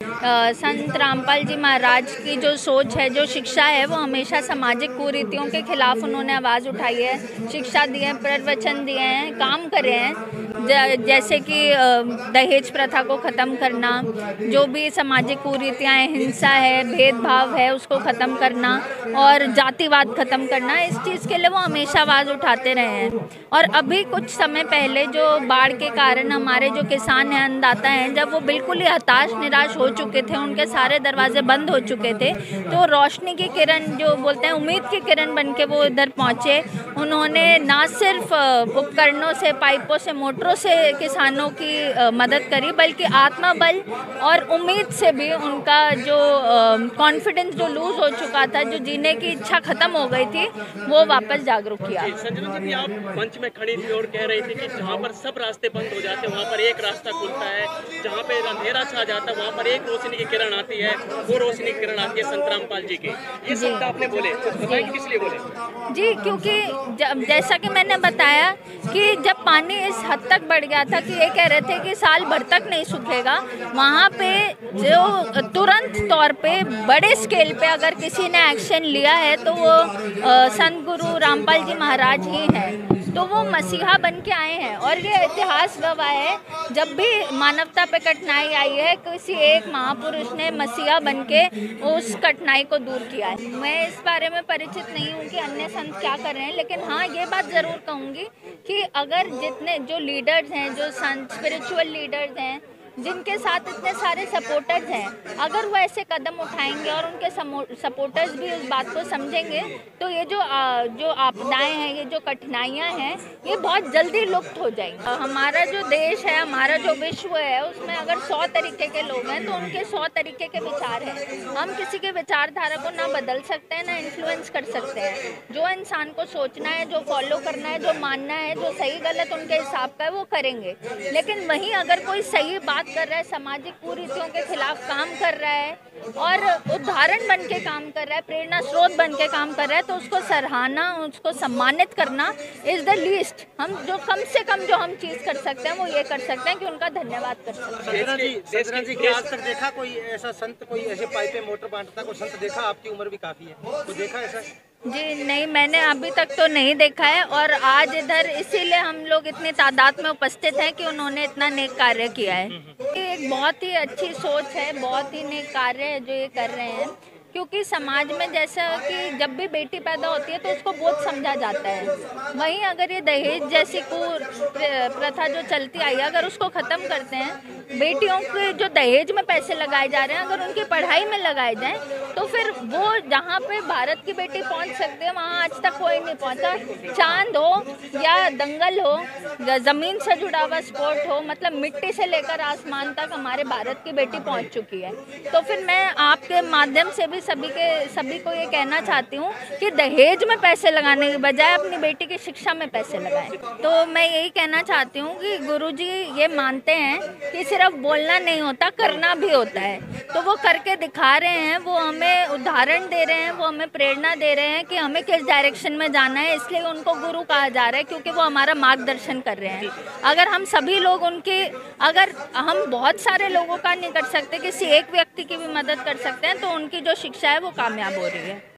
संत रामपाल जी महाराज की जो सोच है, जो शिक्षा है, वो हमेशा सामाजिक कुरीतियों के खिलाफ उन्होंने आवाज़ उठाई है, शिक्षा दी है, प्रवचन दिए हैं, काम करे हैं। जैसे कि दहेज प्रथा को ख़त्म करना, जो भी सामाजिक कुरीतियाँ हैं, हिंसा है, भेदभाव है, उसको ख़त्म करना और जातिवाद ख़त्म करना, इस चीज़ के लिए वो हमेशा आवाज़ उठाते रहे हैं। और अभी कुछ समय पहले जो बाढ़ के कारण हमारे जो किसान हैं, अन्नदाता हैं, जब वो बिल्कुल ही हताश निराश हो चुके थे, उनके सारे दरवाजे बंद हो चुके थे, तो रोशनी की किरण, जो बोलते हैं उम्मीद की किरण बन के वो इधर पहुँचे। उन्होंने ना सिर्फ उपकरणों से, पाइपों से, मोटरों से किसानों की मदद करी, बल्कि आत्मबल और उम्मीद से भी उनका जो कॉन्फिडेंस जो लूज़ हो चुका था, जो जीने की इच्छा ख़त्म हो गई थी, वो वापस जागरूक किया। संजना जी, आप मंच में खड़ी थी और कह रही थी कि जहाँ पर सब रास्ते बंद हो जाते हैं वहाँ पर एक रास्ता खुलता है, जहाँ पे अंधेरा छा जाता है वहाँ पर एक रोशनी की किरण आती है, वो रोशनी की किरण आती है संत रामपाल जी की। ये शब्द आपने बोले, कुछ बताएं किस लिए बोले? जी, क्योंकि जैसा कि मैंने बताया कि जब पानी इस हद तक बढ़ गया था कि ये कह रहे थे कि साल भर तक नहीं सूखेगा, वहाँ पे जो तुरंत तौर पे बड़े स्केल पे अगर किसी ने एक्शन लिया है तो वो संत गुरु रामपाल जी महाराज ही हैं। तो वो मसीहा बन के आए हैं और ये इतिहास गवाह है, जब भी मानवता पे कठिनाई आई है, किसी एक महापुरुष ने मसीहा बन के उस कठिनाई को दूर किया है। मैं इस बारे में परिचित नहीं हूँ कि अन्य संत क्या कर रहे हैं, लेकिन हाँ, ये बात ज़रूर कहूँगी कि अगर जितने जो लीडर्स हैं, जो संत स्पिरिचुअल लीडर्स हैं, जिनके साथ इतने सारे सपोर्टर्स हैं, अगर वो ऐसे कदम उठाएंगे और उनके सपोर्टर्स भी उस बात को समझेंगे, तो ये जो आपदाएं हैं, ये जो कठिनाइयां हैं, ये बहुत जल्दी लुप्त हो जाएंगी। हमारा जो देश है, हमारा जो विश्व है, उसमें अगर 100 तरीके के लोग हैं तो उनके 100 तरीके के विचार हैं। हम किसी के विचारधारा को ना बदल सकते हैं, ना इन्फ्लुएंस कर सकते हैं। जो इंसान को सोचना है, जो फॉलो करना है, जो मानना है, जो सही गलत उनके हिसाब का है, वो करेंगे। लेकिन वहीं अगर कोई सही बात कर रहा है, सामाजिक कुरीतियों के खिलाफ काम कर रहा है और उदाहरण बन के काम कर रहा है, प्रेरणा स्रोत बन के काम कर रहा है, तो उसको सराहना, उसको सम्मानित करना इज द लीस्ट। हम जो कम से कम जो हम चीज़ कर सकते हैं वो ये कर सकते हैं कि उनका धन्यवाद कर सकते हैं। संजना जी, क्या आज तक देखा कोई ऐसा संत, कोई ऐसे पाइपें मोटर बांटता कोई संत देखा? आपकी उम्र भी काफ़ी है, तो देखा ऐसा? जी नहीं, मैंने अभी तक तो नहीं देखा है और आज इधर इसीलिए हम लोग इतनी तादाद में उपस्थित हैं कि उन्होंने इतना नेक कार्य किया है। ये एक बहुत ही अच्छी सोच है, बहुत ही नेक कार्य है जो ये कर रहे हैं, क्योंकि समाज में जैसा कि जब भी बेटी पैदा होती है तो उसको बहुत समझा जाता है। वहीं अगर ये दहेज जैसी प्रथा जो चलती आई है, अगर उसको ख़त्म करते हैं, बेटियों के जो दहेज में पैसे लगाए जा रहे हैं अगर उनकी पढ़ाई में लगाए जाएं, तो फिर वो जहाँ पे भारत की बेटी पहुँच सकते हैं वहाँ आज तक कोई नहीं पहुँचा। चांद हो या दंगल हो, ज़मीन से जुड़ा हुआ स्पोर्ट हो, मतलब मिट्टी से लेकर आसमान तक हमारे भारत की बेटी पहुँच चुकी है। तो फिर मैं आपके माध्यम से भी सभी को ये कहना चाहती हूँ कि दहेज में पैसे लगाने के बजाय अपनी बेटी की शिक्षा में पैसे लगाएं। तो मैं यही कहना चाहती हूँ कि गुरुजी ये मानते हैं कि सिर्फ बोलना नहीं होता, करना भी होता है। तो वो करके दिखा रहे हैं, वो हमें उदाहरण दे रहे हैं, वो हमें प्रेरणा दे रहे हैं कि हमें किस डायरेक्शन में जाना है, इसलिए उनको गुरु कहा जा रहा है, क्योंकि वो हमारा मार्गदर्शन कर रहे हैं। अगर हम सभी लोग अगर हम बहुत सारे लोगों का नहीं कर सकते, किसी एक व्यक्ति की भी मदद कर सकते हैं, तो उनकी जो शिक्षा है वो कामयाब हो रही है।